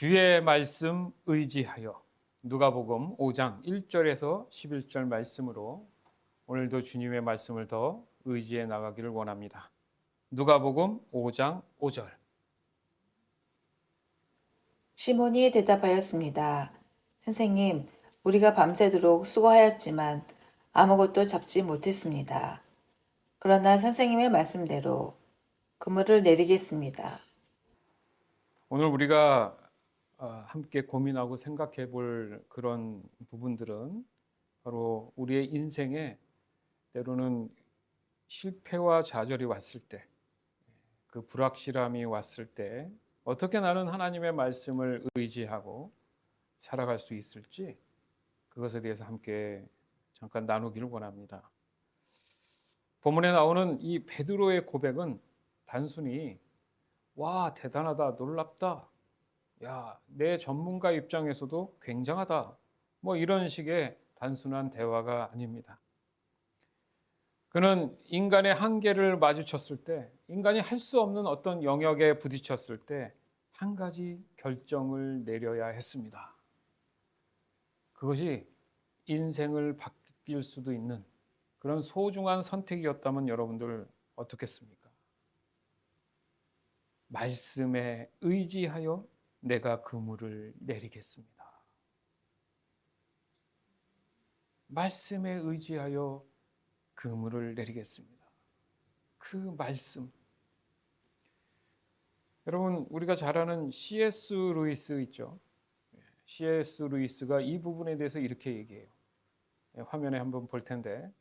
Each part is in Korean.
주의 말씀 의지하여 누가복음 5장 1절에서 11절 말씀으로 오늘도 주님의 말씀을 더 의지해 나가기를 원합니다. 누가복음 5장 5절. 시몬이 대답하였습니다. 선생님, 우리가 밤새도록 수고하였지만 아무것도 잡지 못했습니다. 그러나 선생님의 말씀대로 그물을 내리겠습니다. 오늘 우리가 함께 고민하고 생각해 볼 그런 부분들은 바로 우리의 인생에 때로는 실패와 좌절이 왔을 때, 그 불확실함이 왔을 때 어떻게 나는 하나님의 말씀을 의지하고 살아갈 수 있을지, 그것에 대해서 함께 잠깐 나누기를 원합니다. 본문에 나오는 이 베드로의 고백은 단순히 와, 대단하다, 놀랍다, 야, 내 전문가 입장에서도 굉장하다, 뭐 이런 식의 단순한 대화가 아닙니다. 그는 인간의 한계를 마주쳤을 때, 인간이 할 수 없는 어떤 영역에 부딪혔을 때 한 가지 결정을 내려야 했습니다. 그것이 인생을 바뀔 수도 있는 그런 소중한 선택이었다면 여러분들 어떻겠습니까? 말씀에 의지하여 내가 그물을 내리겠습니다. 말씀에 의지하여 그물을 내리겠습니다. 그 말씀. 여러분, 우리가 잘 아는 C.S. 루이스 있죠? C.S. 루이스가 이 부분에 대해서 이렇게 얘기해요. 화면에 한번 볼 텐데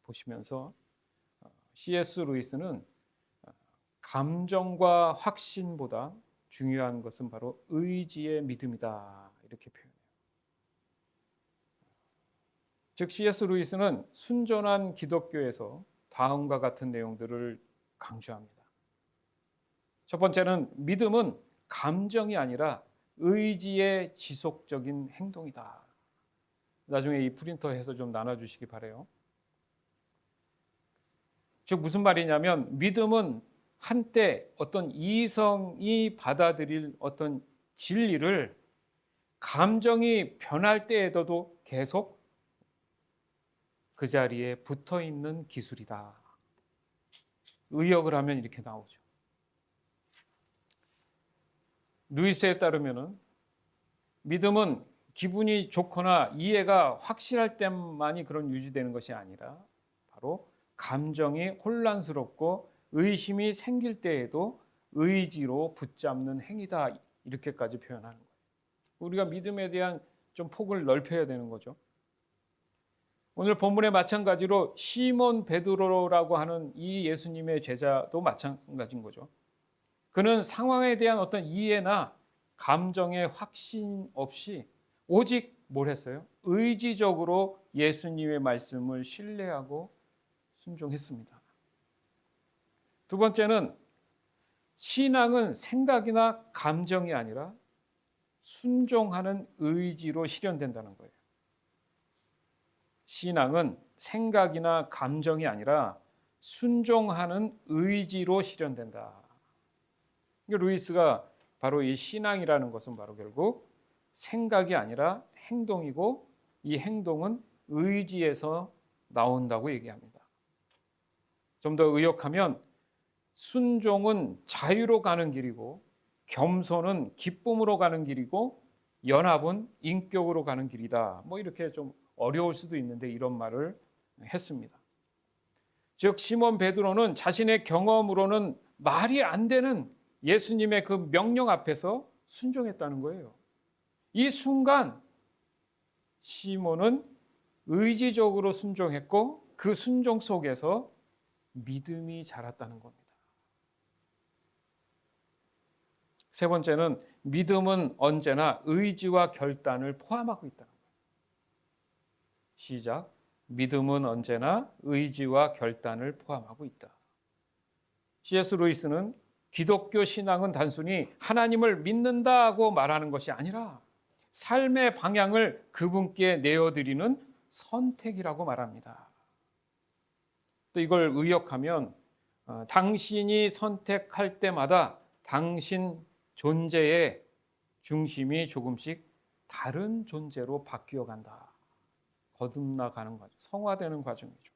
보시면서 C.S. 루이스는 감정과 확신보다 중요한 것은 바로 의지의 믿음이다, 이렇게 표현해요. 즉 C.S. 루이스는 순전한 기독교에서 다음과 같은 내용들을 강조합니다. 첫 번째는 믿음은 감정이 아니라 의지의 지속적인 행동이다. 나중에 이 프린터에서 좀 나눠주시기 바라요. 즉 무슨 말이냐면 믿음은 한때 어떤 이성이 받아들일 어떤 진리를 감정이 변할 때에도 계속 그 자리에 붙어 있는 기술이다. 의역을 하면 이렇게 나오죠. 루이스에 따르면은 믿음은 기분이 좋거나 이해가 확실할 때만이 그런 유지되는 것이 아니라 바로 감정이 혼란스럽고 의심이 생길 때에도 의지로 붙잡는 행위다, 이렇게까지 표현하는 거예요. 우리가 믿음에 대한 좀 폭을 넓혀야 되는 거죠. 오늘 본문에 마찬가지로 시몬 베드로라고 하는 이 예수님의 제자도 마찬가지인 거죠. 그는 상황에 대한 어떤 이해나 감정의 확신 없이 오직 뭘 했어요? 의지적으로 예수님의 말씀을 신뢰하고 순종했습니다. 두 번째는 신앙은 생각이나 감정이 아니라 순종하는 의지로 실현된다는 거예요. 신앙은 생각이나 감정이 아니라 순종하는 의지로 실현된다. 루이스가 바로 이 신앙이라는 것은 바로 결국 생각이 아니라 행동이고, 이 행동은 의지에서 나온다고 얘기합니다. 좀 더 의역하면 순종은 자유로 가는 길이고, 겸손은 기쁨으로 가는 길이고, 연합은 인격으로 가는 길이다. 뭐 이렇게 좀 어려울 수도 있는데 이런 말을 했습니다. 즉 시몬 베드로는 자신의 경험으로는 말이 안 되는 예수님의 그 명령 앞에서 순종했다는 거예요. 이 순간 시몬은 의지적으로 순종했고 그 순종 속에서 믿음이 자랐다는 겁니다. 세 번째는 믿음은 언제나 의지와 결단을 포함하고 있다는 거예요. 시작. 믿음은 언제나 의지와 결단을 포함하고 있다. C.S. 루이스는 기독교 신앙은 단순히 하나님을 믿는다고 말하는 것이 아니라 삶의 방향을 그분께 내어드리는 선택이라고 말합니다. 또 이걸 의역하면 당신이 선택할 때마다 당신 존재에 중심이 조금씩 다른 존재로 바뀌어 간다. 거듭나가는 과정, 성화되는 과정이죠.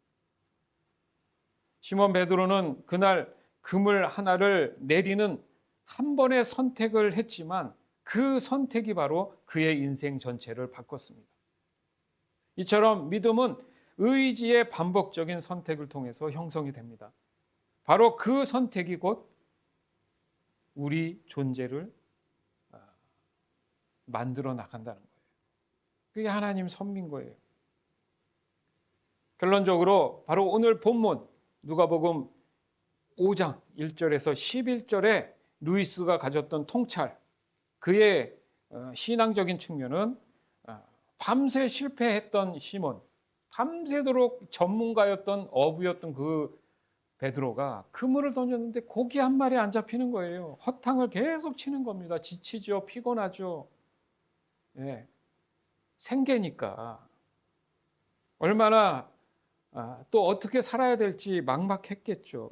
시몬 베드로는 그날 그물 하나를 내리는 한 번의 선택을 했지만 그 선택이 바로 그의 인생 전체를 바꿨습니다. 이처럼 믿음은 의지의 반복적인 선택을 통해서 형성이 됩니다. 바로 그 선택이 곧 우리 존재를 만들어 나간다는 거예요. 그게 하나님 섭리인 거예요. 결론적으로 바로 오늘 본문 누가복음 5장 1절에서 11절에 루이스가 가졌던 통찰, 그의 신앙적인 측면은 밤새 실패했던 시몬, 밤새도록 전문가였던 어부였던 그 베드로가 그물을 던졌는데 고기 한 마리 안 잡히는 거예요. 허탕을 계속 치는 겁니다. 지치죠, 피곤하죠. 예, 생계니까 얼마나 또 어떻게 살아야 될지 막막했겠죠.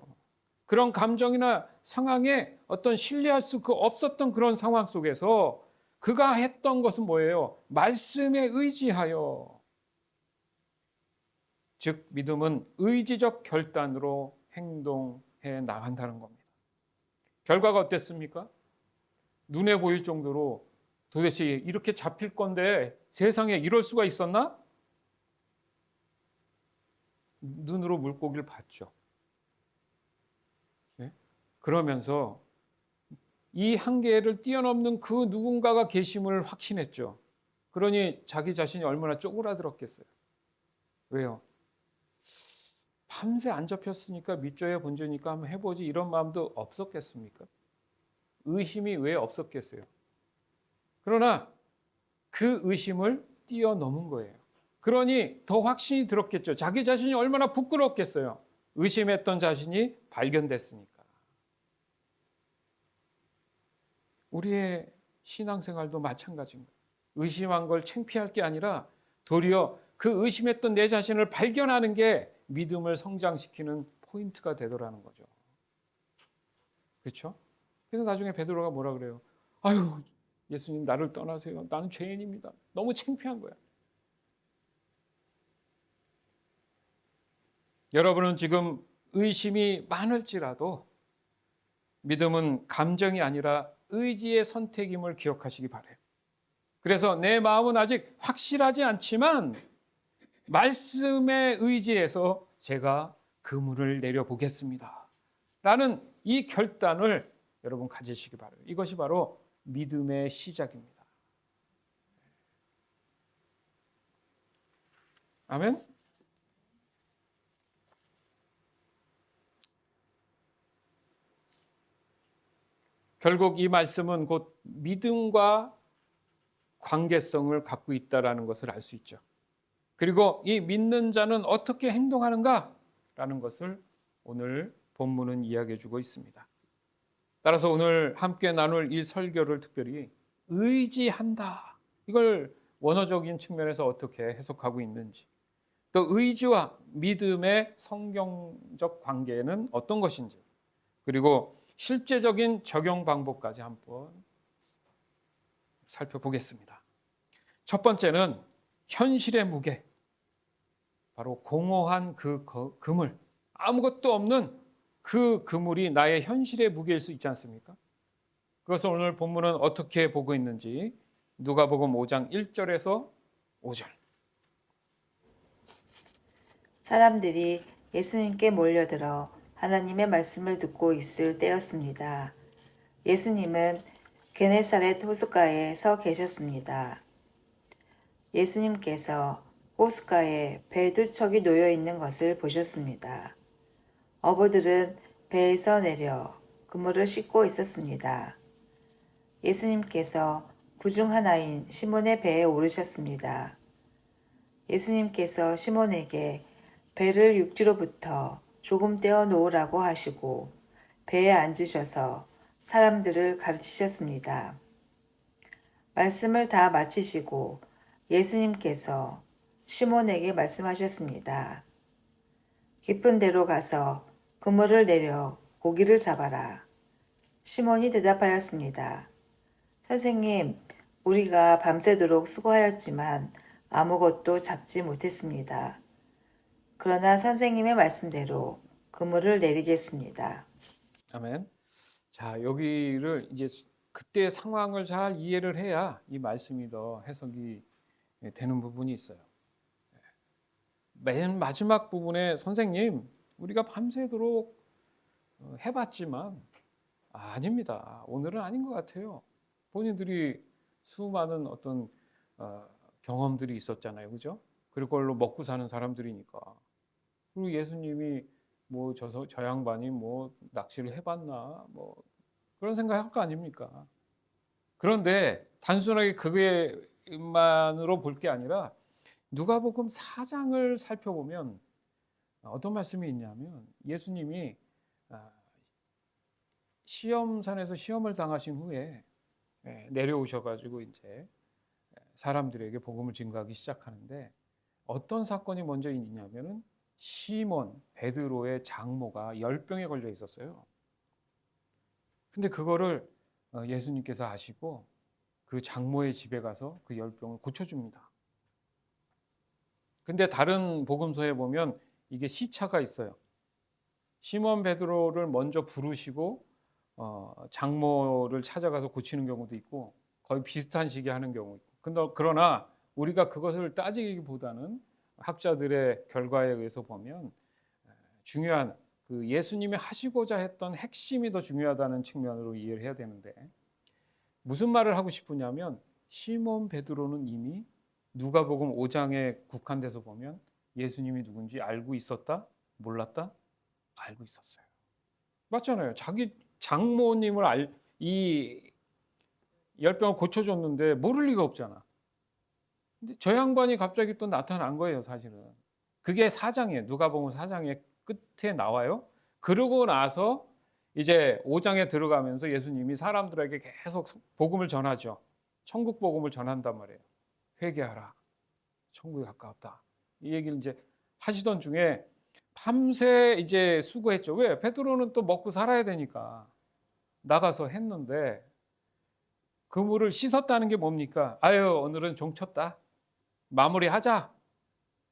그런 감정이나 상황에 어떤 신뢰할 수 없었던 그런 상황 속에서 그가 했던 것은 뭐예요? 말씀에 의지하여, 즉 믿음은 의지적 결단으로 행동해 나간다는 겁니다. 결과가 어땠습니까? 눈에 보일 정도로 도대체 이렇게 잡힐 건데 세상에 이럴 수가 있었나? 눈으로 물고기를 봤죠. 네? 그러면서 이 한계를 뛰어넘는 그 누군가가 계심을 확신했죠. 그러니 자기 자신이 얼마나 쪼그라들었겠어요. 왜요? 밤새 안 잡혔으니까 밑줘야 본전이니까 한번 해보지 이런 마음도 없었겠습니까? 의심이 왜 없었겠어요? 그러나 그 의심을 뛰어넘은 거예요. 그러니 더 확신이 들었겠죠. 자기 자신이 얼마나 부끄럽겠어요. 의심했던 자신이 발견됐으니까. 우리의 신앙생활도 마찬가지입니다. 의심한 걸 창피할 게 아니라 도리어 그 의심했던 내 자신을 발견하는 게 믿음을 성장시키는 포인트가 되더라는 거죠. 그렇죠? 그래서 나중에 베드로가 뭐라 그래요? 아유, 예수님 나를 떠나세요. 나는 죄인입니다. 너무 창피한 거야. 여러분은 지금 의심이 많을지라도 믿음은 감정이 아니라 의지의 선택임을 기억하시기 바라요. 그래서 내 마음은 아직 확실하지 않지만 말씀의 의지에서 제가 그물을 내려보겠습니다. 라는 이 결단을 여러분 가지시기 바라요. 이것이 바로 믿음의 시작입니다. 아멘? 결국 이 말씀은 곧 믿음과 관계성을 갖고 있다는 것을 알 수 있죠. 그리고 이 믿는 자는 어떻게 행동하는가라는 것을 오늘 본문은 이야기해 주고 있습니다. 따라서 오늘 함께 나눌 이 설교를 특별히 의지한다. 이걸 원어적인 측면에서 어떻게 해석하고 있는지, 또 의지와 믿음의 성경적 관계는 어떤 것인지, 그리고 실제적인 적용 방법까지 한번 살펴보겠습니다. 첫 번째는 현실의 무게, 바로 공허한 그 그물, 아무것도 없는 그 그물이 나의 현실의 무게일 수 있지 않습니까? 그것을 오늘 본문은 어떻게 보고 있는지 누가복음 5장 1절에서 5절. 사람들이 예수님께 몰려들어 하나님의 말씀을 듣고 있을 때였습니다. 예수님은 게네사렛 호숫가에 서 계셨습니다. 예수님께서 호숫가에 배 두 척이 놓여 있는 것을 보셨습니다. 어부들은 배에서 내려 그물을 씻고 있었습니다. 예수님께서 그중 하나인 시몬의 배에 오르셨습니다. 예수님께서 시몬에게 배를 육지로부터 조금 떼어 놓으라고 하시고 배에 앉으셔서 사람들을 가르치셨습니다. 말씀을 다 마치시고 예수님께서 시몬에게 말씀하셨습니다. 깊은 데로 가서 그물을 내려 고기를 잡아라. 시몬이 대답하였습니다. 선생님, 우리가 밤새도록 수고하였지만 아무것도 잡지 못했습니다. 그러나 선생님의 말씀대로 그물을 내리겠습니다. 아멘. 자, 여기를 이제 그때 상황을 잘 이해를 해야 이 말씀이 더 해석이 되는 부분이 있어요. 맨 마지막 부분에 선생님, 우리가 밤새도록 해봤지만 아닙니다. 오늘은 아닌 것 같아요. 본인들이 수많은 어떤 경험들이 있었잖아요, 그죠? 그걸로 먹고 사는 사람들이니까. 그리고 예수님이 뭐 저 양반이 뭐 낚시를 해봤나 뭐 그런 생각할 거 아닙니까? 그런데 단순하게 그게만으로 볼 게 아니라 누가복음 4장을 살펴보면 어떤 말씀이 있냐면 예수님이 시험산에서 시험을 당하신 후에 내려오셔가지고 이제 사람들에게 복음을 증거하기 시작하는데 어떤 사건이 먼저 있냐면은 시몬 베드로의 장모가 열병에 걸려 있었어요. 근데 그거를 예수님께서 아시고 그 장모의 집에 가서 그 열병을 고쳐줍니다. 근데 다른 복음서에 보면 이게 시차가 있어요. 시몬 베드로를 먼저 부르시고 장모를 찾아가서 고치는 경우도 있고 거의 비슷한 시기에 하는 경우 있고. 그러나 우리가 그것을 따지기보다는 학자들의 결과에 의해서 보면 중요한 그 예수님이 하시고자 했던 핵심이 더 중요하다는 측면으로 이해를 해야 되는데 무슨 말을 하고 싶으냐면 시몬 베드로는 이미 누가복음 5장에 국한돼서 보면 예수님이 누군지 알고 있었다? 몰랐다? 알고 있었어요. 맞잖아요. 자기 장모님을 이 열병을 고쳐줬는데 모를 리가 없잖아. 근데 저 양반이 갑자기 또 나타난 거예요, 사실은. 그게 4장이에요. 누가복음 4장의 끝에 나와요. 그러고 나서 이제 5장에 들어가면서 예수님이 사람들에게 계속 복음을 전하죠. 천국 복음을 전한단 말이에요. 회개하라. 천국이 가까웠다. 이 얘기를 이제 하시던 중에 밤새 이제 수고했죠. 왜? 베드로는 또 먹고 살아야 되니까 나가서 했는데 그물을 씻었다는 게 뭡니까? 아유, 오늘은 종쳤다. 마무리하자.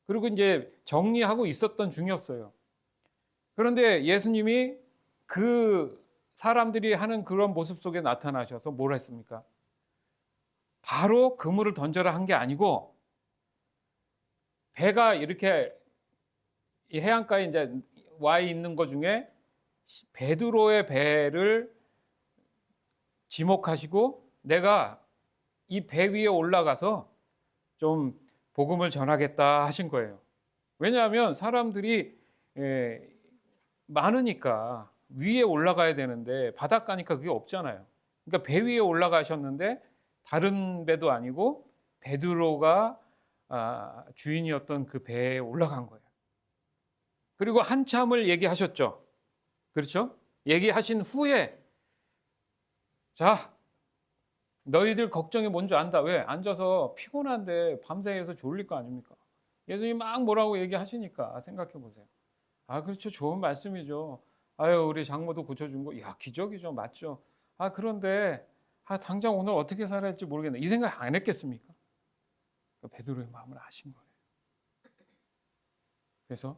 그리고 이제 정리하고 있었던 중이었어요. 그런데 예수님이 그 사람들이 하는 그런 모습 속에 나타나셔서 뭘 했습니까? 바로 그물을 던져라 한 게 아니고 배가 이렇게 이 해안가에 이제 와 있는 것 중에 베드로의 배를 지목하시고 내가 이 배 위에 올라가서 좀 복음을 전하겠다 하신 거예요. 왜냐하면 사람들이 많으니까 위에 올라가야 되는데 바닷가니까 그게 없잖아요. 그러니까 배 위에 올라가셨는데 다른 배도 아니고 베드로가 주인이었던 그 배에 올라간 거예요. 그리고 한참을 얘기하셨죠. 그렇죠? 얘기하신 후에 자, 너희들 걱정이 뭔지 안다. 왜? 앉아서 피곤한데 밤새서 졸릴 거 아닙니까? 예수님 막 뭐라고 얘기하시니까 생각해 보세요. 그렇죠. 좋은 말씀이죠. 아유, 우리 장모도 고쳐준 거, 야, 기적이죠. 맞죠. 그런데, 당장 오늘 어떻게 살아야 할지 모르겠네. 이 생각 안 했겠습니까? 베드로의 마음을 아신 거예요. 그래서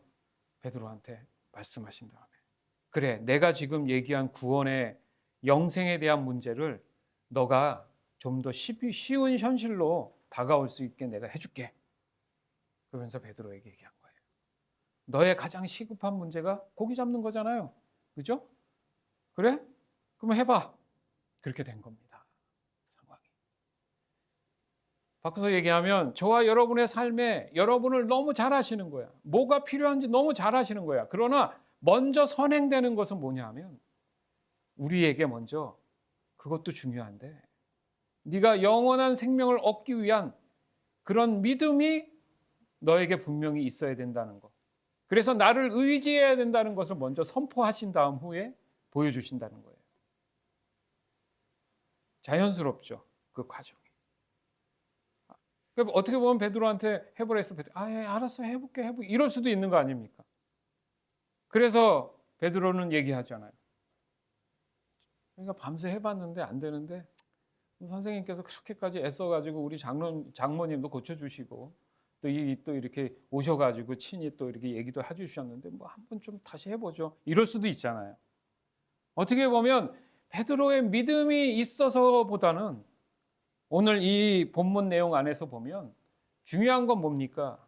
베드로한테 말씀하신 다음에, 그래, 내가 지금 얘기한 구원의 영생에 대한 문제를 너가 좀 더 쉬운 현실로 다가올 수 있게 내가 해줄게. 그러면서 베드로에게 얘기한 거예요. 너의 가장 시급한 문제가 고기 잡는 거잖아요. 그죠? 그래? 그럼 해봐. 그렇게 된 겁니다. 상황이. 바꿔서 얘기하면 저와 여러분의 삶에 여러분을 너무 잘 아시는 거야. 뭐가 필요한지 너무 잘 아시는 거야. 그러나 먼저 선행되는 것은 뭐냐 하면 우리에게 먼저 그것도 중요한데 네가 영원한 생명을 얻기 위한 그런 믿음이 너에게 분명히 있어야 된다는 것. 그래서 나를 의지해야 된다는 것을 먼저 선포하신 다음 후에 보여주신다는 거예요. 자연스럽죠. 그 과정이. 그러니까 어떻게 보면 베드로한테 해보라 했어. 예, 알았어. 해볼게. 이럴 수도 있는 거 아닙니까? 그래서 베드로는 얘기하잖아요. 그러니까 밤새 해봤는데 안 되는데 선생님께서 그렇게까지 애써가지고 우리 장모님도 고쳐주시고 또 이렇게 오셔가지고 친히 또 이렇게 얘기도 해주셨는데 뭐 한번 좀 다시 해보죠. 이럴 수도 있잖아요. 어떻게 보면 베드로의 믿음이 있어서보다는 오늘 이 본문 내용 안에서 보면 중요한 건 뭡니까?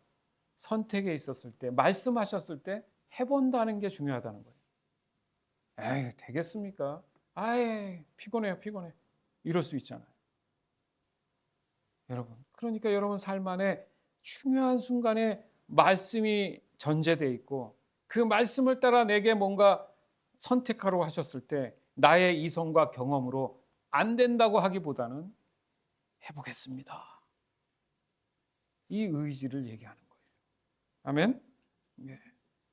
선택에 있었을 때, 말씀하셨을 때 해본다는 게 중요하다는 거예요. 에이, 되겠습니까? 아예 피곤해요, 피곤해. 이럴 수 있잖아요. 여러분, 그러니까 여러분 삶 안에 중요한 순간에 말씀이 전제되어 있고 그 말씀을 따라 내게 뭔가 선택하라고 하셨을 때 나의 이성과 경험으로 안 된다고 하기보다는 해보겠습니다. 이 의지를 얘기하는 거예요. 아멘? 네.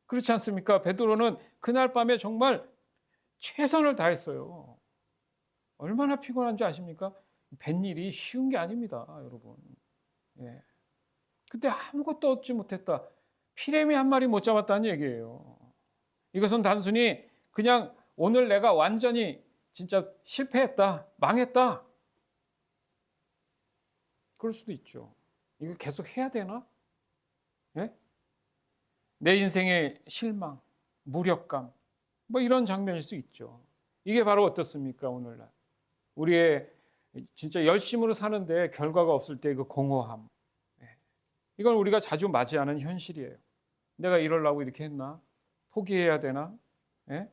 그렇지 않습니까? 베드로는 그날 밤에 정말 최선을 다했어요. 얼마나 피곤한지 아십니까? 뱃일이 쉬운 게 아닙니다, 여러분. 예. 근데 아무것도 얻지 못했다. 피레미 한 마리 못 잡았다는 얘기예요. 이것은 단순히 그냥 오늘 내가 완전히 진짜 실패했다, 망했다. 그럴 수도 있죠. 이거 계속 해야 되나? 예? 내 인생의 실망, 무력감, 뭐 이런 장면일 수 있죠. 이게 바로 어떻습니까, 오늘날? 우리의 진짜 열심으로 사는데 결과가 없을 때 그 공허함. 이건 우리가 자주 맞이하는 현실이에요. 내가 이러려고 이렇게 했나? 포기해야 되나? 예?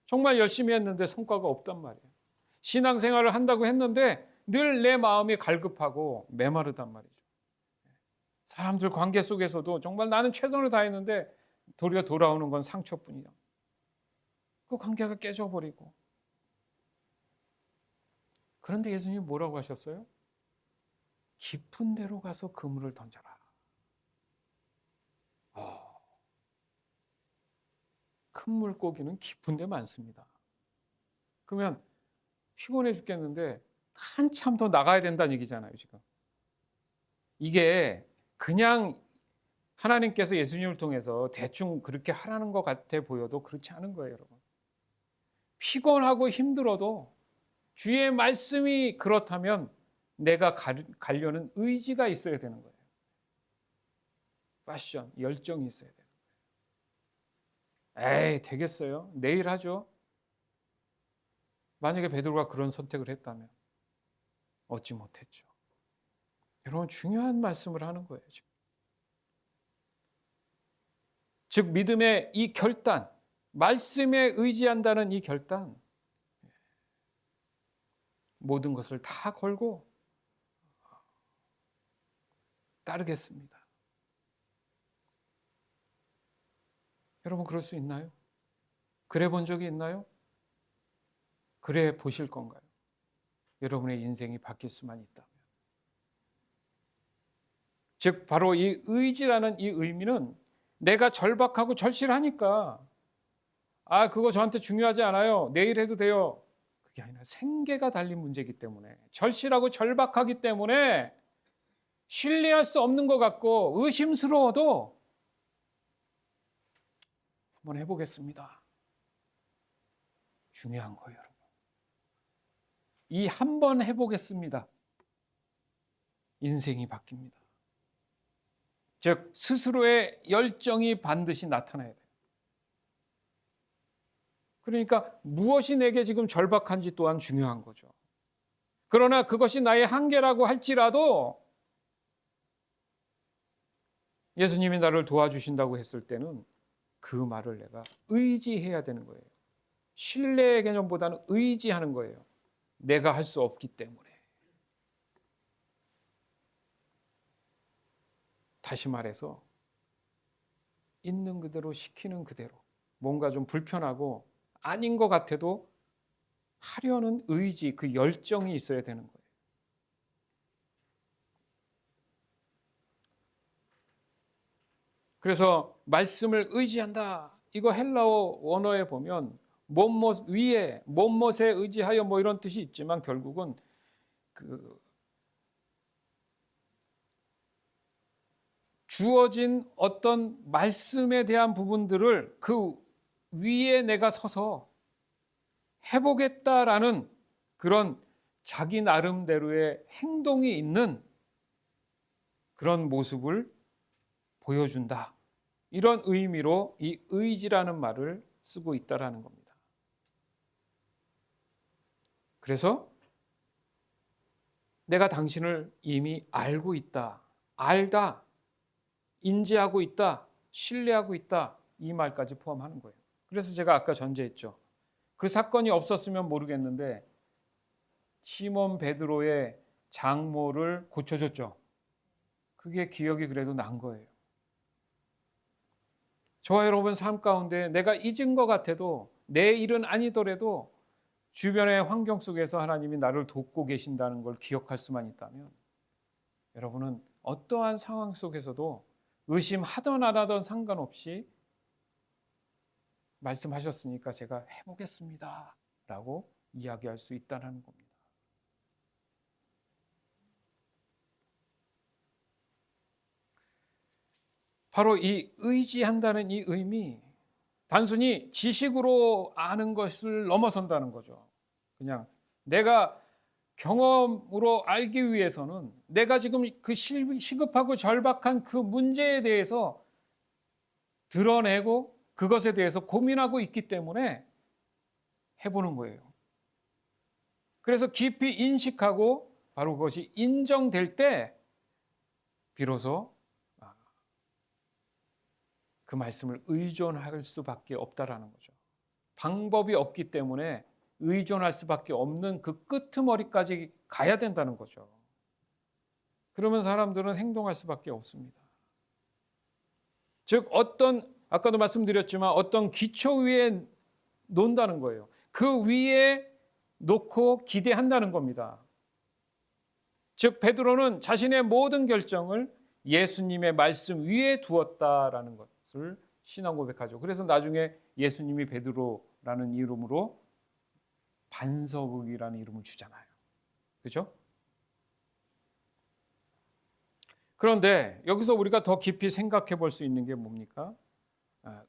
정말 열심히 했는데 성과가 없단 말이에요. 신앙생활을 한다고 했는데 늘 내 마음이 갈급하고 메마르단 말이죠. 사람들 관계 속에서도 정말 나는 최선을 다했는데 도리어 돌아오는 건 상처뿐이야. 그 관계가 깨져버리고. 그런데 예수님이 뭐라고 하셨어요? 깊은 데로 가서 그물을 던져라. 큰 물고기는 깊은 데 많습니다. 그러면 피곤해 죽겠는데 한참 더 나가야 된다는 얘기잖아요, 지금. 이게 그냥 하나님께서 예수님을 통해서 대충 그렇게 하라는 것 같아 보여도 그렇지 않은 거예요, 여러분. 피곤하고 힘들어도 주의 말씀이 그렇다면 내가 가려는 의지가 있어야 되는 거예요. 패션, 열정이 있어야 되는 거예요. 에이, 되겠어요? 내일 하죠. 만약에 베드로가 그런 선택을 했다면 얻지 못했죠. 여러분, 중요한 말씀을 하는 거예요, 지금. 즉 믿음의 이 결단, 말씀에 의지한다는 이 결단, 모든 것을 다 걸고 따르겠습니다. 여러분 그럴 수 있나요? 그래 본 적이 있나요? 그래 보실 건가요? 여러분의 인생이 바뀔 수만 있다면. 즉 바로 이 의지라는 이 의미는 내가 절박하고 절실하니까 그거 저한테 중요하지 않아요. 내일 해도 돼요. 그게 아니라 생계가 달린 문제이기 때문에 절실하고 절박하기 때문에 신뢰할 수 없는 것 같고 의심스러워도 한번 해보겠습니다. 중요한 거예요, 여러분. 이 한 번 해보겠습니다. 인생이 바뀝니다. 즉 스스로의 열정이 반드시 나타나야 돼요. 그러니까 무엇이 내게 지금 절박한지 또한 중요한 거죠. 그러나 그것이 나의 한계라고 할지라도 예수님이 나를 도와주신다고 했을 때는 그 말을 내가 의지해야 되는 거예요. 신뢰의 개념보다는 의지하는 거예요. 내가 할 수 없기 때문에. 다시 말해서 있는 그대로 시키는 그대로 뭔가 좀 불편하고 아닌 것 같아도 하려는 의지, 그 열정이 있어야 되는 거예요. 그래서 말씀을 의지한다. 이거 헬라어 원어에 보면 못못 위에 못못에 의지하여 뭐 이런 뜻이 있지만 결국은 그 주어진 어떤 말씀에 대한 부분들을 그 위에 내가 서서 해보겠다라는 그런 자기 나름대로의 행동이 있는 그런 모습을 보여준다. 이런 의미로 이 의지라는 말을 쓰고 있다라는 겁니다. 그래서 내가 당신을 이미 알고 있다, 알다, 인지하고 있다, 신뢰하고 있다, 이 말까지 포함하는 거예요. 그래서 제가 아까 전제했죠. 그 사건이 없었으면 모르겠는데 시몬 베드로의 장모를 고쳐줬죠. 그게 기억이 그래도 난 거예요. 저와 여러분 삶 가운데 내가 잊은 것 같아도 내 일은 아니더라도 주변의 환경 속에서 하나님이 나를 돕고 계신다는 걸 기억할 수만 있다면 여러분은 어떠한 상황 속에서도 의심하던 안 하던 상관없이 말씀하셨으니까 제가 해보겠습니다 라고 이야기할 수 있다는 겁니다. 바로 이 의지한다는 이 의미, 단순히 지식으로 아는 것을 넘어선다는 거죠. 그냥 내가 경험으로 알기 위해서는 내가 지금 그 시급하고 절박한 그 문제에 대해서 드러내고 그것에 대해서 고민하고 있기 때문에 해보는 거예요. 그래서 깊이 인식하고 바로 그것이 인정될 때 비로소 그 말씀을 의존할 수밖에 없다라는 거죠. 방법이 없기 때문에 의존할 수밖에 없는 그 끄트머리까지 가야 된다는 거죠. 그러면 사람들은 행동할 수밖에 없습니다. 즉 아까도 말씀드렸지만 어떤 기초 위에 놓는다는 거예요. 그 위에 놓고 기대한다는 겁니다. 즉 베드로는 자신의 모든 결정을 예수님의 말씀 위에 두었다라는 것을 신앙 고백하죠. 그래서 나중에 예수님이 베드로라는 이름으로 반석이라는 이름을 주잖아요. 그렇죠? 그런데 여기서 우리가 더 깊이 생각해 볼 수 있는 게 뭡니까?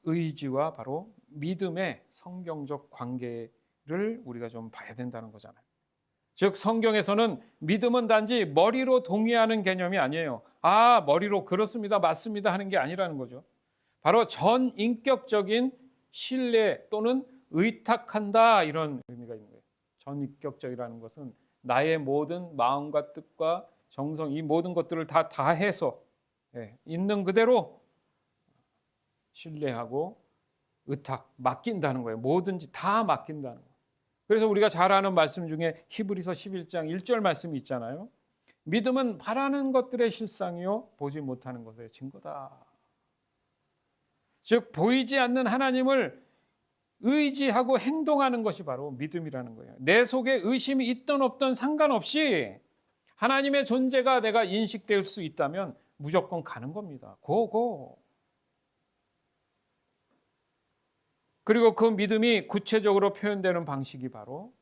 의지와 바로 믿음의 성경적 관계를 우리가 좀 봐야 된다는 거잖아요. 즉 성경에서는 믿음은 단지 머리로 동의하는 개념이 아니에요. 머리로 그렇습니다, 맞습니다 하는 게 아니라는 거죠. 바로 전인격적인 신뢰 또는 의탁한다 이런 의미가 있는 거예요. 전인격적이라는 것은 나의 모든 마음과 뜻과 정성 이 모든 것들을 다 다해서 있는 그대로 신뢰하고 의탁, 맡긴다는 거예요. 뭐든지 다 맡긴다는 거예요. 그래서 우리가 잘 아는 말씀 중에 히브리서 11장 1절 말씀이 있잖아요. 믿음은 바라는 것들의 실상이요 보지 못하는 것의 증거다. 즉 보이지 않는 하나님을 의지하고 행동하는 것이 바로 믿음이라는 거예요. 내 속에 의심이 있든 없든 상관없이 하나님의 존재가 내가 인식될 수 있다면 무조건 가는 겁니다. 고고. 그리고 그 믿음이 구체적으로 표현되는 방식이 바로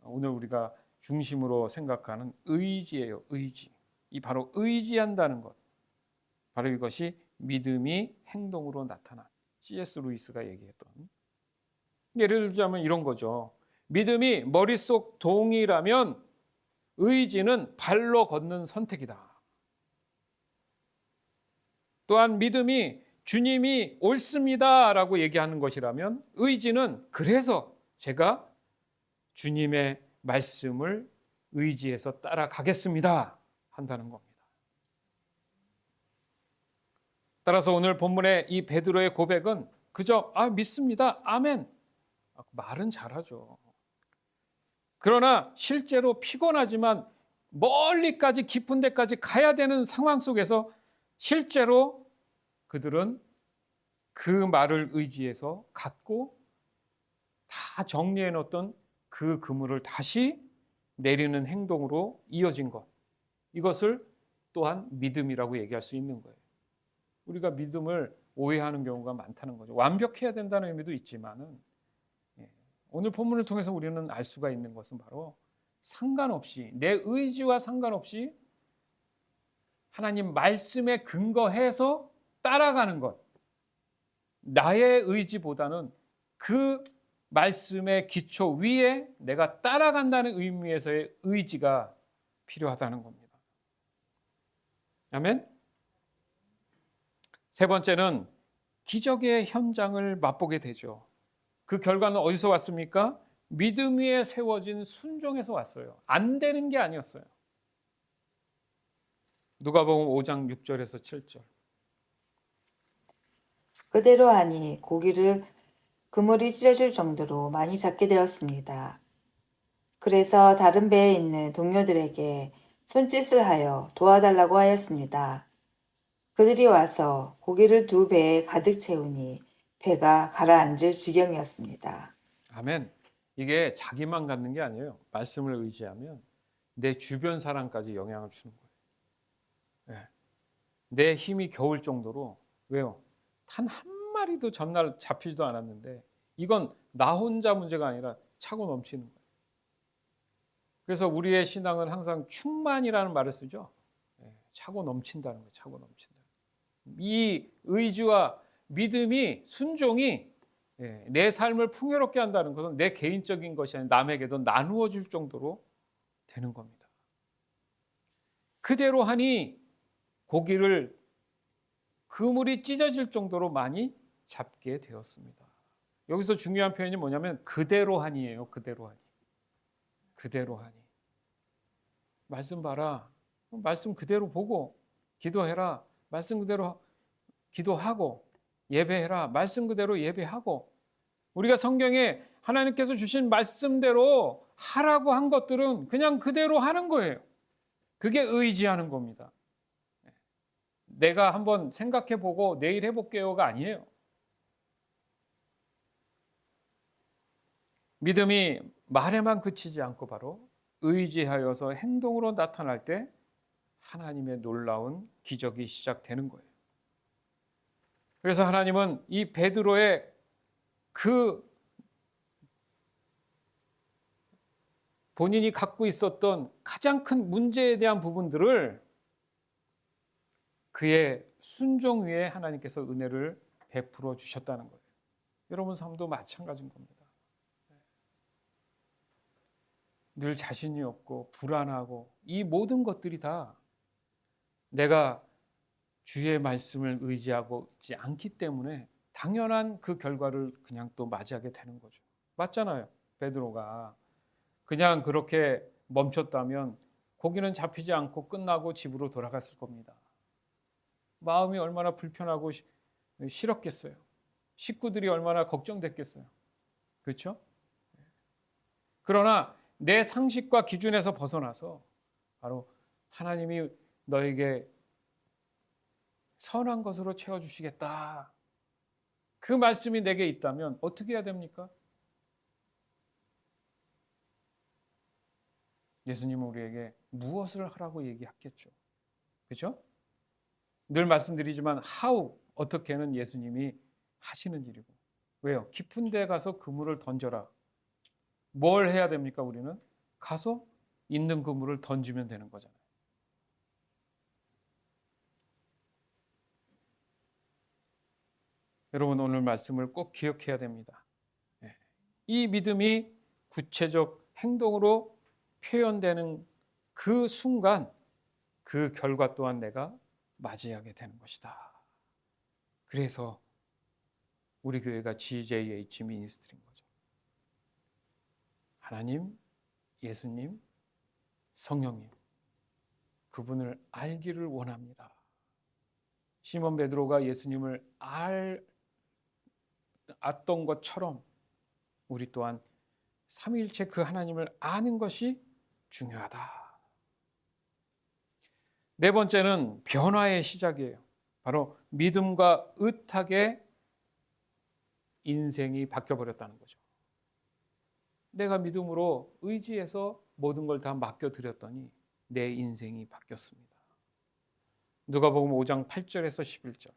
오늘 우리가 중심으로 생각하는 의지예요. 의지. 이 바로 의지한다는 것. 바로 이것이 믿음이 행동으로 나타난 C.S. 루이스가 얘기했던 예를 들자면 이런 거죠. 믿음이 머릿속 동의라면 의지는 발로 걷는 선택이다. 또한 믿음이 주님이 옳습니다라고 얘기하는 것이라면 의지는 그래서 제가 주님의 말씀을 의지해서 따라가겠습니다 한다는 겁니다. 따라서 오늘 본문의 이 베드로의 고백은 그저 믿습니다. 아멘. 말은 잘하죠. 그러나 실제로 피곤하지만 멀리까지 깊은 데까지 가야 되는 상황 속에서 실제로 그들은 그 말을 의지해서 갖고 다 정리해 놓았던 그 그물을 다시 내리는 행동으로 이어진 것. 이것을 또한 믿음이라고 얘기할 수 있는 거예요. 우리가 믿음을 오해하는 경우가 많다는 거죠. 완벽해야 된다는 의미도 있지만은 오늘 본문을 통해서 우리는 알 수가 있는 것은 바로 상관없이 내 의지와 상관없이 하나님 말씀에 근거해서 따라가는 것. 나의 의지보다는 그 말씀의 기초 위에 내가 따라간다는 의미에서의 의지가 필요하다는 겁니다. 아멘. 세 번째는 기적의 현장을 맛보게 되죠. 그 결과는 어디서 왔습니까? 믿음 위에 세워진 순종에서 왔어요. 안 되는 게 아니었어요. 누가복음 5장 6절에서 7절. 그대로 하니 고기를 그물이 찢어질 정도로 많이 잡게 되었습니다. 그래서 다른 배에 있는 동료들에게 손짓을 하여 도와달라고 하였습니다. 그들이 와서 고기를 2배에 가득 채우니 배가 가라앉을 지경이었습니다. 아멘. 이게 자기만 갖는 게 아니에요. 말씀을 의지하면 내 주변 사람까지 영향을 주는 거예요. 네. 내 힘이 겨울 정도로. 왜요? 단 한 마리도 전날 잡히지도 않았는데 이건 나 혼자 문제가 아니라 차고 넘치는 거예요. 그래서 우리의 신앙은 항상 충만이라는 말을 쓰죠. 네. 차고 넘친다는 거예요. 차고 넘친다. 이 의지와 믿음이, 순종이 내 삶을 풍요롭게 한다는 것은 내 개인적인 것이 아니라 남에게도 나누어 줄 정도로 되는 겁니다. 그대로 하니 고기를 그물이 찢어질 정도로 많이 잡게 되었습니다. 여기서 중요한 표현이 뭐냐면 그대로 하니예요. 그대로 하니. 그대로 하니. 말씀 봐라. 말씀 그대로 보고 기도해라. 말씀 그대로 기도하고 예배해라. 말씀 그대로 예배하고 우리가 성경에 하나님께서 주신 말씀대로 하라고 한 것들은 그냥 그대로 하는 거예요. 그게 의지하는 겁니다. 내가 한번 생각해보고 내일 해볼게요가 아니에요. 믿음이 말에만 그치지 않고 바로 의지하여서 행동으로 나타날 때 하나님의 놀라운 기적이 시작되는 거예요. 그래서 하나님은 이 베드로의 그 본인이 갖고 있었던 가장 큰 문제에 대한 부분들을 그의 순종 위에 하나님께서 은혜를 베풀어 주셨다는 거예요. 여러분 삶도 마찬가지인 겁니다. 늘 자신이 없고 불안하고 이 모든 것들이 다 내가 주의 말씀을 의지하고 있지 않기 때문에 당연한 그 결과를 그냥 또 맞이하게 되는 거죠. 맞잖아요. 베드로가 그냥 그렇게 멈췄다면 고기는 잡히지 않고 끝나고 집으로 돌아갔을 겁니다. 마음이 얼마나 불편하고 싫었겠어요. 식구들이 얼마나 걱정됐겠어요. 그렇죠? 그러나 내 상식과 기준에서 벗어나서 바로 하나님이 너에게 선한 것으로 채워주시겠다. 그 말씀이 내게 있다면 어떻게 해야 됩니까? 예수님은 우리에게 무엇을 하라고 얘기했겠죠. 그렇죠? 늘 말씀드리지만 how, 어떻게는 예수님이 하시는 일이고. 왜요? 깊은 데 가서 그물을 던져라. 뭘 해야 됩니까? 우리는 가서 있는 그물을 던지면 되는 거잖아요. 여러분 오늘 말씀을 꼭 기억해야 됩니다. 이 믿음이 구체적 행동으로 표현되는 그 순간 그 결과 또한 내가 맞이하게 되는 것이다. 그래서 우리 교회가 GJH 미니스트리인 거죠. 하나님, 예수님, 성령님 그분을 알기를 원합니다. 시몬 베드로가 예수님을 알았던 것처럼 우리 또한 삼위일체 그 하나님을 아는 것이 중요하다. 네 번째는 변화의 시작이에요. 바로 믿음과 의탁의 인생이 바뀌어버렸다는 거죠. 내가 믿음으로 의지해서 모든 걸 다 맡겨드렸더니 내 인생이 바뀌었습니다. 누가복음 5장 8절에서 11절.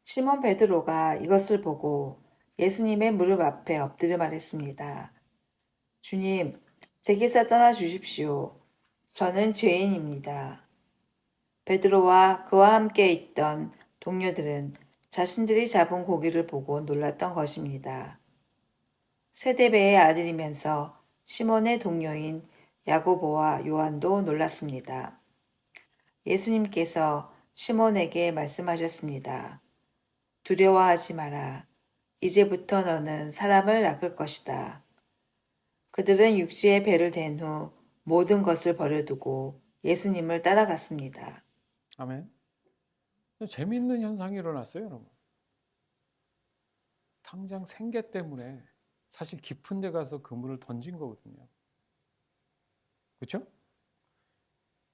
시몬 베드로가 이것을 보고 예수님의 무릎 앞에 엎드려 말했습니다. 주님, 제게서 떠나 주십시오. 저는 죄인입니다. 베드로와 그와 함께 있던 동료들은 자신들이 잡은 고기를 보고 놀랐던 것입니다. 세데베의 아들이면서 시몬의 동료인 야고보와 요한도 놀랐습니다. 예수님께서 시몬에게 말씀하셨습니다. 두려워하지 마라. 이제부터 너는 사람을 낚을 것이다. 그들은 육지에 배를 댄 후 모든 것을 버려두고 예수님을 따라갔습니다. 아멘. 재미있는 현상이 일어났어요, 여러분. 당장 생계 때문에 사실 깊은 데 가서 그물을 던진 거거든요. 그렇죠?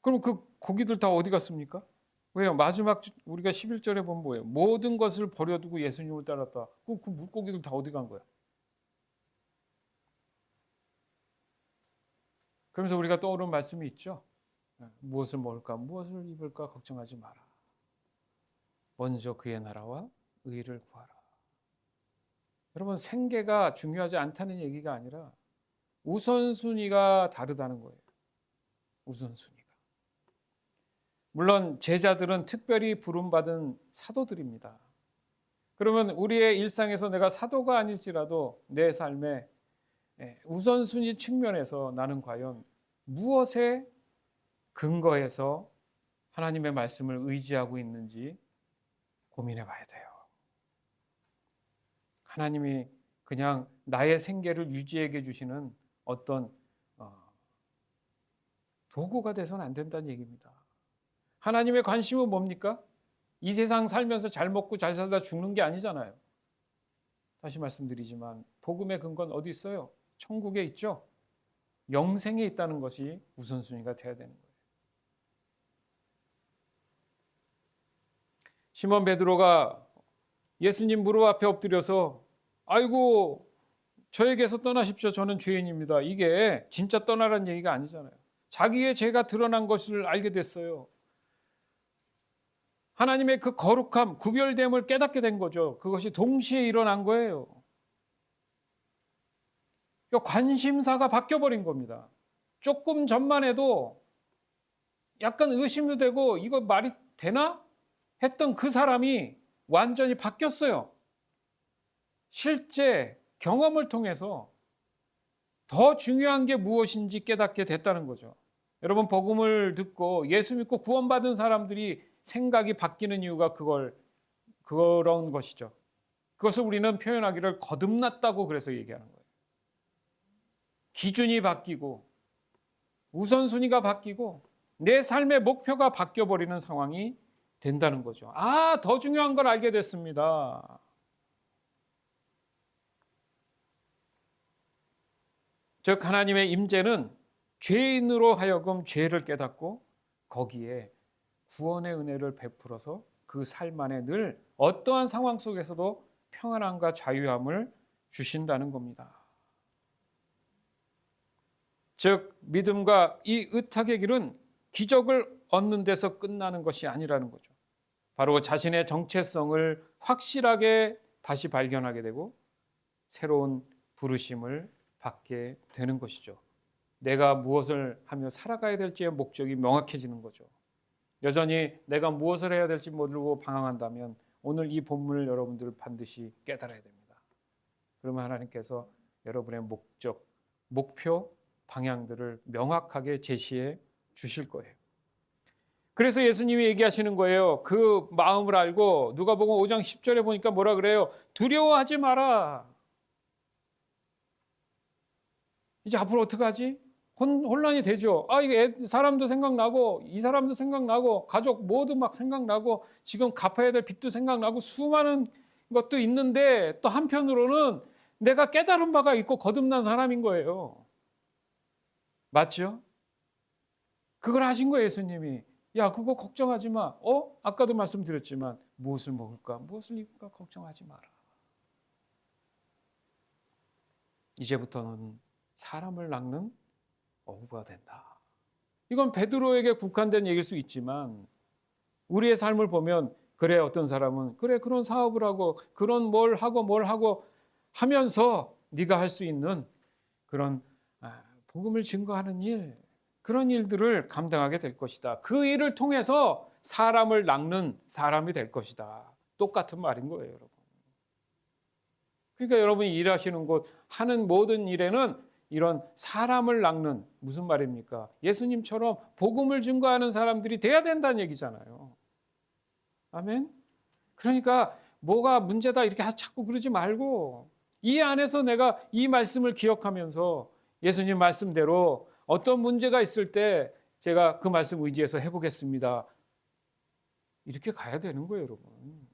그럼 그 고기들 다 어디 갔습니까? 왜요? 마지막 우리가 11절에 보면 뭐예요? 모든 것을 버려두고 예수님을 따랐다. 그 물고기들 다 어디 간 거야? 그러면서 우리가 떠오르는 말씀이 있죠. 무엇을 먹을까, 무엇을 입을까 걱정하지 마라. 먼저 그의 나라와 의를 구하라. 여러분, 생계가 중요하지 않다는 얘기가 아니라 우선순위가 다르다는 거예요. 우선순위가. 물론 제자들은 특별히 부름받은 사도들입니다. 그러면 우리의 일상에서 내가 사도가 아닐지라도 내 삶의 우선순위 측면에서 나는 과연 무엇에 근거해서 하나님의 말씀을 의지하고 있는지 고민해 봐야 돼요. 하나님이 그냥 나의 생계를 유지하게 주시는 어떤 도구가 돼서는 안 된다는 얘기입니다. 하나님의 관심은 뭡니까? 이 세상 살면서 잘 먹고 잘 살다 죽는 게 아니잖아요. 다시 말씀드리지만 복음의 근거는 어디 있어요? 천국에 있죠. 영생에 있다는 것이 우선순위가 돼야 되는 거예요. 시몬 베드로가 예수님 무릎 앞에 엎드려서 아이고 저에게서 떠나십시오. 저는 죄인입니다. 이게 진짜 떠나라는 얘기가 아니잖아요. 자기의 죄가 드러난 것을 알게 됐어요. 하나님의 그 거룩함, 구별됨을 깨닫게 된 거죠. 그것이 동시에 일어난 거예요. 관심사가 바뀌어버린 겁니다. 조금 전만 해도 약간 의심도 되고 이거 말이 되나? 했던 그 사람이 완전히 바뀌었어요. 실제 경험을 통해서 더 중요한 게 무엇인지 깨닫게 됐다는 거죠. 여러분, 복음을 듣고 예수 믿고 구원받은 사람들이 생각이 바뀌는 이유가 그런 것이죠. 그것을 우리는 표현하기를 거듭났다고 그래서 얘기하는 거예요. 기준이 바뀌고 우선순위가 바뀌고 내 삶의 목표가 바뀌어버리는 상황이 된다는 거죠. 더 중요한 걸 알게 됐습니다. 즉 하나님의 임재는 죄인으로 하여금 죄를 깨닫고 거기에 구원의 은혜를 베풀어서 그 삶 안에 늘 어떠한 상황 속에서도 평안함과 자유함을 주신다는 겁니다. 즉 믿음과 이 의탁의 길은 기적을 얻는 데서 끝나는 것이 아니라는 거죠. 바로 자신의 정체성을 확실하게 다시 발견하게 되고 새로운 부르심을 받게 되는 것이죠. 내가 무엇을 하며 살아가야 될지의 목적이 명확해지는 거죠. 여전히 내가 무엇을 해야 될지 모르고 방황한다면 오늘 이 본문을 여러분들 반드시 깨달아야 됩니다. 그러면 하나님께서 여러분의 목적, 목표, 방향들을 명확하게 제시해 주실 거예요. 그래서 예수님이 얘기하시는 거예요. 그 마음을 알고 누가복음 5장 10절에 보니까 뭐라 그래요? 두려워하지 마라. 이제 앞으로 어떻게 하지? 혼란이 되죠. 이게 사람도 생각나고 이 사람도 생각나고 가족 모두 막 생각나고 지금 갚아야 될 빚도 생각나고 수많은 것도 있는데 또 한편으로는 내가 깨달은 바가 있고 거듭난 사람인 거예요. 맞죠? 그걸 하신 거예요, 예수님이. 야, 그거 걱정하지 마. 아까도 말씀드렸지만 무엇을 먹을까, 무엇을 입을까 걱정하지 마라. 이제부터는 사람을 낚는 어부가 된다. 이건 베드로에게 국한된 얘기일 수 있지만 우리의 삶을 보면 그래, 어떤 사람은 그래 그런 사업을 하고 그런 뭘 하고 하면서 네가 할 수 있는 그런 복음을 증거하는 일, 그런 일들을 감당하게 될 것이다. 그 일을 통해서 사람을 낚는 사람이 될 것이다. 똑같은 말인 거예요, 여러분. 그러니까 여러분이 일하시는 곳, 하는 모든 일에는 이런 사람을 낚는, 무슨 말입니까? 예수님처럼 복음을 증거하는 사람들이 돼야 된다는 얘기잖아요. 아멘? 그러니까 뭐가 문제다 이렇게 자꾸 그러지 말고 이 안에서 내가 이 말씀을 기억하면서 예수님 말씀대로 어떤 문제가 있을 때 제가 그 말씀 의지해서 해보겠습니다. 이렇게 가야 되는 거예요, 여러분.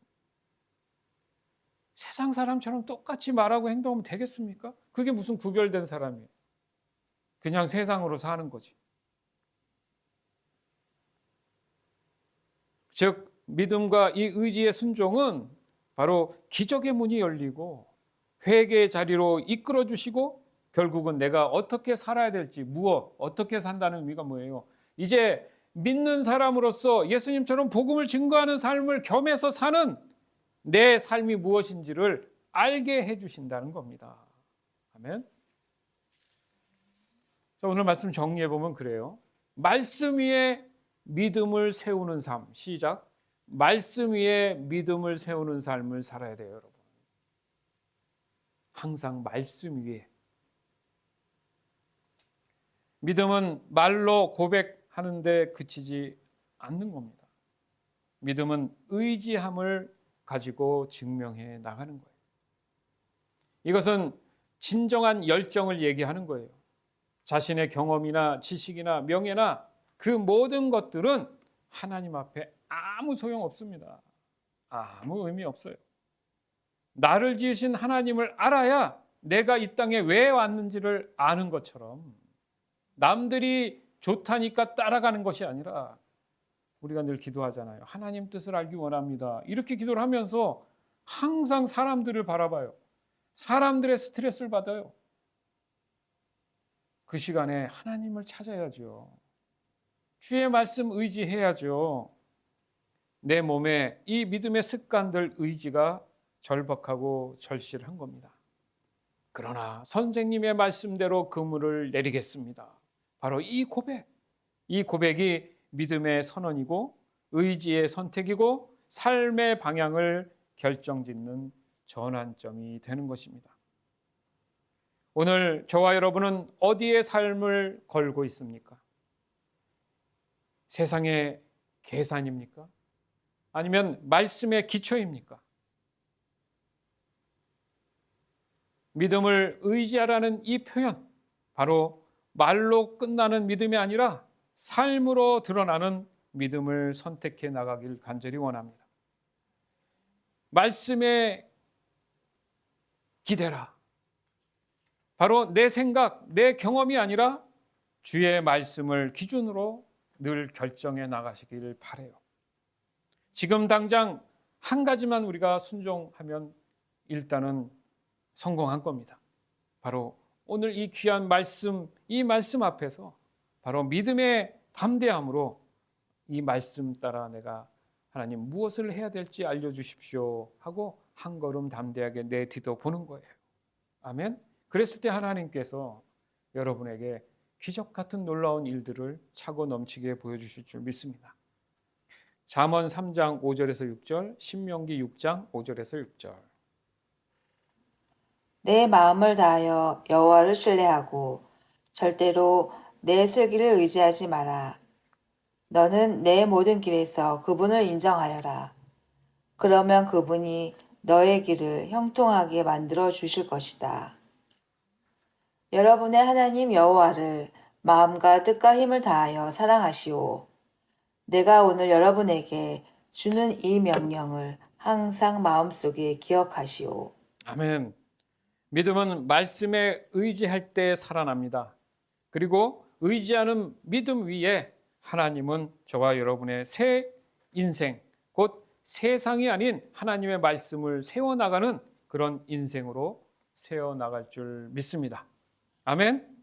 세상 사람처럼 똑같이 말하고 행동하면 되겠습니까? 그게 무슨 구별된 사람이에요. 그냥 세상으로 사는 거지. 즉 믿음과 이 의지의 순종은 바로 기적의 문이 열리고 회개의 자리로 이끌어 주시고 결국은 내가 어떻게 살아야 될지, 어떻게 산다는 의미가 뭐예요? 이제 믿는 사람으로서 예수님처럼 복음을 증거하는 삶을 겸해서 사는 내 삶이 무엇인지를 알게 해주신다는 겁니다. 아멘. 자, 오늘 말씀 정리해 보면 그래요. 말씀 위에 믿음을 세우는 삶. 시작. 말씀 위에 믿음을 세우는 삶을 살아야 돼요, 여러분. 항상 말씀 위에. 믿음은 말로 고백하는데 그치지 않는 겁니다. 믿음은 의지함을 가지고 증명해 나가는 거예요. 이것은 진정한 열정을 얘기하는 거예요. 자신의 경험이나 지식이나 명예나 그 모든 것들은 하나님 앞에 아무 소용 없습니다. 아무 의미 없어요. 나를 지으신 하나님을 알아야 내가 이 땅에 왜 왔는지를 아는 것처럼 남들이 좋다니까 따라가는 것이 아니라 우리가 늘 기도하잖아요. 하나님 뜻을 알기 원합니다. 이렇게 기도를 하면서 항상 사람들을 바라봐요. 사람들의 스트레스를 받아요. 그 시간에 하나님을 찾아야죠. 주의 말씀 의지해야죠. 내 몸에 이 믿음의 습관들 의지가 절박하고 절실한 겁니다. 그러나 선생님의 말씀대로 그물을 내리겠습니다. 바로 이 고백이 믿음의 선언이고 의지의 선택이고 삶의 방향을 결정짓는 전환점이 되는 것입니다. 오늘 저와 여러분은 어디에 삶을 걸고 있습니까? 세상의 계산입니까? 아니면 말씀의 기초입니까? 믿음을 의지하라는 이 표현, 바로 말로 끝나는 믿음이 아니라 삶으로 드러나는 믿음을 선택해 나가길 간절히 원합니다. 말씀에 기대라. 바로 내 생각, 내 경험이 아니라 주의 말씀을 기준으로 늘 결정해 나가시기를 바라요. 지금 당장 한 가지만 우리가 순종하면 일단은 성공한 겁니다. 바로 오늘 이 귀한 말씀, 이 말씀 앞에서 바로 믿음의 담대함으로 이 말씀 따라 내가 하나님 무엇을 해야 될지 알려주십시오 하고 한 걸음 담대하게 내디뎌 보는 거예요. 아멘. 그랬을 때 하나님께서 여러분에게 기적 같은 놀라운 일들을 차고 넘치게 보여주실 줄 믿습니다. 잠언 3장 5절에서 6절, 신명기 6장 5절에서 6절. 내 마음을 다하여 여호와를 신뢰하고 절대로 내 슬기를 의지하지 마라. 너는 내 모든 길에서 그분을 인정하여라. 그러면 그분이 너의 길을 형통하게 만들어 주실 것이다. 여러분의 하나님 여호와를 마음과 뜻과 힘을 다하여 사랑하시오. 내가 오늘 여러분에게 주는 이 명령을 항상 마음속에 기억하시오. 아멘. 믿음은 말씀에 의지할 때 살아납니다. 그리고 의지하는 믿음 위에 하나님은 저와 여러분의 새 인생, 곧 세상이 아닌 하나님의 말씀을 세워나가는 그런 인생으로 세워나갈 줄 믿습니다. 아멘.